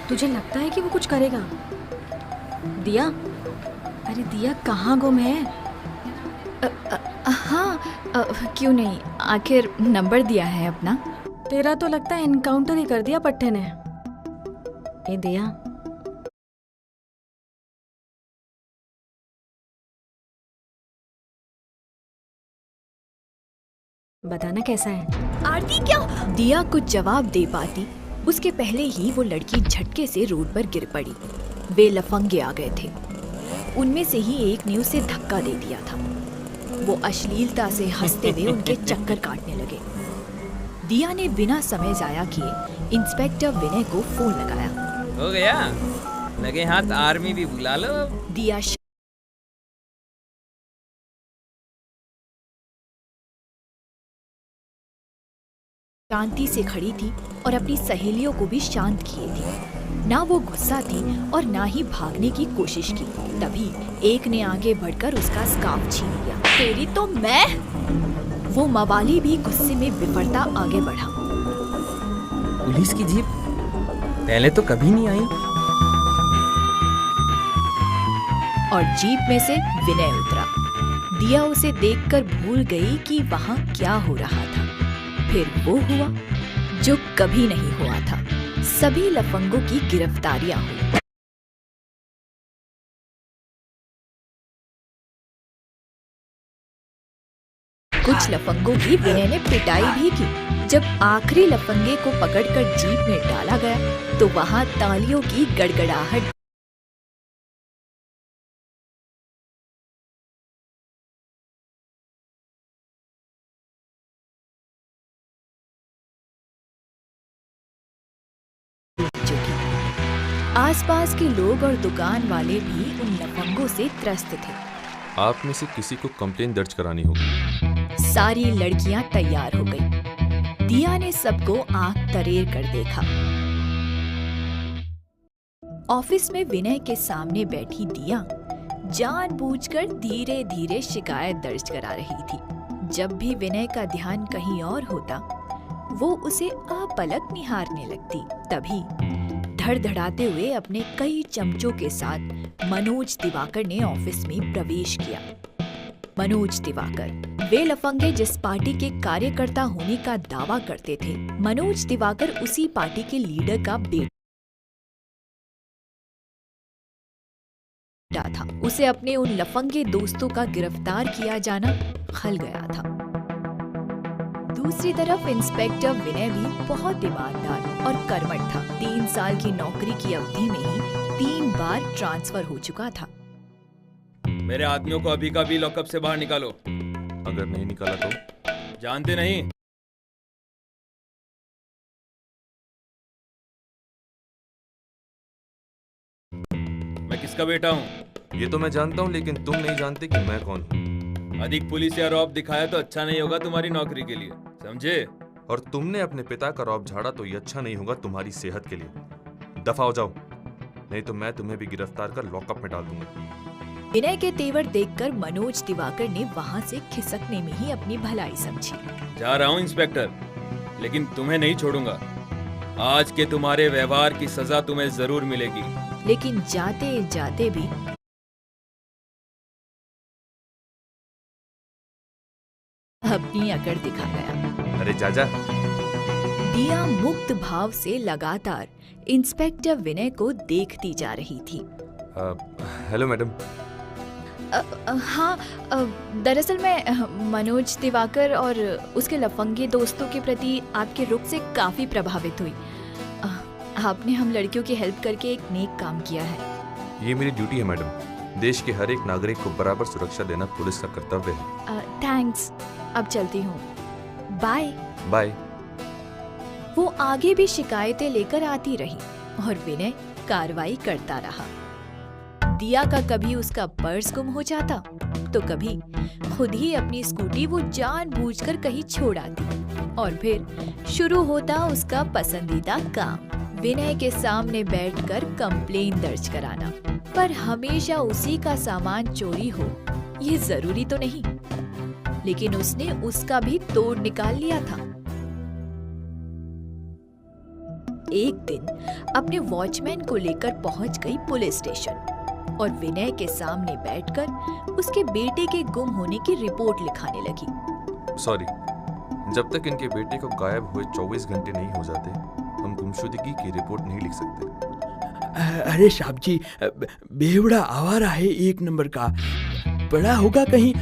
तुझे लगता है कि वो कुछ करेगा? दिया, अरे दिया कहाँ गुम है? हाँ, क्यों नहीं, आखिर नंबर दिया है अपना। तेरा तो लगता है इनकाउंटर ही कर दिया पट्टे ने। ए दिया, बताना कैसा है? आरती क्या? दिया कुछ जवाब दे पाती उसके पहले ही वो लड़की झटके से रोड पर गिर पड़ी। वे लफंगे आ गए थे। उनमें से ही एक ने उसे धक्का दे दिया था। वो अश्लीलता से हंसते हुए उनके चक्कर काटने लगे। दिया ने बिना समय जाया किए इंस्पेक्टर विनय को फोन लगाया। हो गया, लगे हाथ आर्मी भी बुला लो। दिया शांति से खड़ी थी और अपनी सहेलियों को भी शांत किए थी। ना वो गुस्सा थी और ना ही भागने की कोशिश की। तभी एक ने आगे बढ़कर उसका स्कार्फ छीन लिया। तेरी तो मैं! वो मवाली भी गुस्से में विफरता आगे बढ़ा। पुलिस की जीप पहले तो कभी नहीं आई। और जीप में से विनय उतरा। दिया उसे देखकर भूल गई कि वहाँ क्या हो रहा था। फिर वो हुआ जो कभी नहीं हुआ था। सभी लफंगों की गिरफ्तारियां हुई। कुछ लफंगों की विनय ने पिटाई भी की। जब आखिरी लफंगे को पकड़कर जीप में डाला गया तो वहां तालियों की गड़गड़ाहट। आसपास के लोग और दुकान वाले भी उन लफंगों से त्रस्त थे। आप में से किसी को कंप्लेन दर्ज करानी होगी। सारी लड़कियां तैयार हो गई। दिया ने सबको आंख तरेर कर देखा। ऑफिस में विनय के सामने बैठी दिया जानबूझकर धीरे धीरे शिकायत दर्ज करा रही थी। जब भी विनय का ध्यान कहीं और होता वो उसे अपलक निहारने लगती। तभी धड़धड़ाते हुए अपने कई चमचों के साथ मनोज दिवाकर ने ऑफिस में प्रवेश किया। मनोज दिवाकर वे लफंगे जिस पार्टी के कार्यकर्ता होने का दावा करते थे। मनोज दिवाकर उसी पार्टी के लीडर का बेटा था। उसे अपने उन लफंगे दोस्तों का गिरफ्तार किया जाना खल गया था। दूसरी तरफ इंस्पेक्टर विनय भी बहुत ईमानदार और कर्मठ था। 3 साल की नौकरी की अवधि में ही 3 बार ट्रांसफर हो चुका था। मेरे आदमियों को अभी का अभी लॉकअप से बाहर निकालो। अगर नहीं निकाला तो? जानते नहीं? मैं किसका बेटा हूँ? ये तो मैं जानता हूँ, लेकिन तुम नहीं जानते कि मैं कौन हूँ। अधिक पुलिस या रौब दिखाया तो अच्छा नहीं होगा तुम्हारी नौकरी के लिए, समझे? और तुमने अपने पिता का रौब झाड़ा तो ये अच्छा नहीं होगा तुम्हारी सेहत के लिए। दफा हो जाओ, नहीं तो मैं तुम्हें भी गिरफ्तार कर लॉकअप में डाल दूंगा। विनय के तेवर देखकर मनोज दिवाकर ने वहां से खिसकने में ही अपनी भलाई समझी। जा रहा हूँ इंस्पेक्टर, लेकिन तुम्हें नहीं छोड़ूंगा। आज के तुम्हारे व्यवहार की सजा तुम्हें जरूर मिलेगी। लेकिन जाते जाते भी अपनी अकड़ दिखा गया। अरे जाजा। दिया मुक्त भाव से लगातार इंस्पेक्टर विनय को देखती जा रही थी। Hello madam. हाँ, दरअसल मैं मनोज दिवाकर और उसके लफंगे दोस्तों के प्रति आपके रुख से काफी प्रभावित हुई। आपने हम लड़कियों की हेल्प करके एक नेक काम किया है। ये मेरी ड्यूटी है मैडम। देश के हर एक नागरिक को बराबर सुरक्षा देना पुलिस का कर्तव्य है। थैंक्स, अब चलती हूँ। बाय। बाय। वो आगे भी शिकायतें लेकर आती रही और विनय कार्रवाई करता रहा। दिया का कभी उसका पर्स गुम हो जाता तो कभी खुद ही अपनी स्कूटी वो जानबूझकर कहीं छोड़ आती। और फिर शुरू होता उसका पसंदीदा काम, विनय के सामने बैठकर कंप्लेन दर्ज कराना। पर हमेशा उसी का सामान चोरी हो ये जरूरी तो नहीं, लेकिन उसने उसका भी तोड़ निकाल लिया था। एक दिन अपने वॉचमैन को लेकर पहुंच गई पुलिस स्टेशन और विनय के सामने बैठकर उसके बेटे के गुम होने की रिपोर्ट लिखाने लगी। सॉरी, जब तक इनके बेटे को गायब हुए 24 घंटे नहीं हो जाते हम गुमशुदगी की रिपोर्ट नहीं लिख सकते। अरे साहब जी, बेवड़ा आवारा है एक नंबर का, पड़ा होगा कहीं।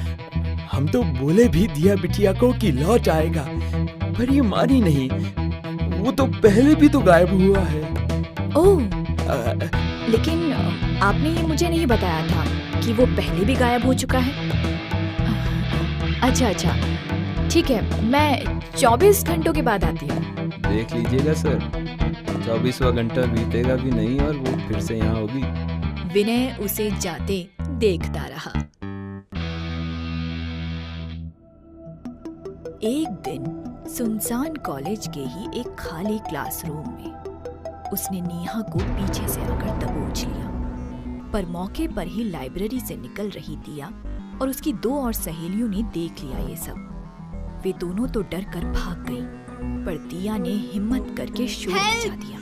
हम तो बोले भी दिया बिटिया को कि लौट आएगा, पर ये मानी नहीं। वो तो पहले भी तो गायब हुआ है। ओह, लेकिन आपने ये मुझे नहीं बताया था कि वो पहले भी गायब हो चुका है। अच्छा, ठीक है, मैं 24 घंटों के बाद आती हूँ। देख लीजिएगा सर, 24वां घंटा बीतेगा भी नहीं और वो फिर से यहाँ होगी। विनय उसे जाते देखता रहा। एक दिन सुनसान कॉलेज के ही एक खाली क्लासरूम में उसने नेहा को पीछे से आकर दबोच लिया, पर मौके पर ही लाइब्रेरी से निकल रही दिया और उसकी 2 और सहेलियों ने देख लिया ये सब। वे दोनों तो डर कर भाग गईं, पर दिया ने हिम्मत करके शोर मचा दिया।